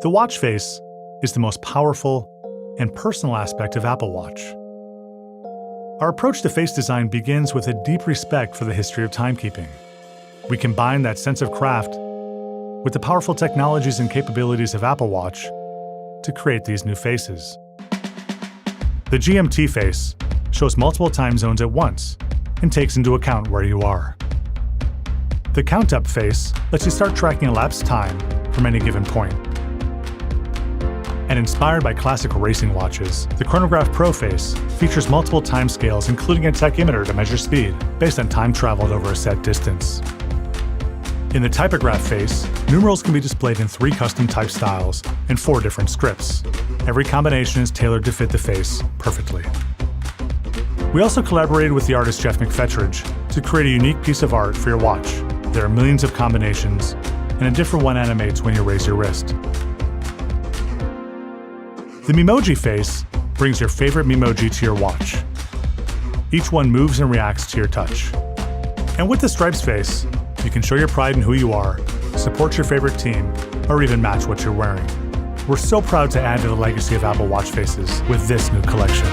The watch face is the most powerful and personal aspect of Apple Watch. Our approach to face design begins with a deep respect for the history of timekeeping. We combine that sense of craft with the powerful technologies and capabilities of Apple Watch to create these new faces. The GMT face shows multiple time zones at once and takes into account where you are. The Count Up face lets you start tracking elapsed time from any given point. And inspired by classic racing watches, the Chronograph Pro face features multiple time scales, including a tachymeter to measure speed based on time traveled over a set distance. In the typograph face, numerals can be displayed in 3 custom type styles and 4 different scripts. Every combination is tailored to fit the face perfectly. We also collaborated with the artist Jeff McFetridge to create a unique piece of art for your watch. There are millions of combinations, and a different one animates when you raise your wrist. The Memoji face brings your favorite Memoji to your watch. Each one moves and reacts to your touch. And with the Stripes face, you can show your pride in who you are, support your favorite team, or even match what you're wearing. We're so proud to add to the legacy of Apple Watch faces with this new collection.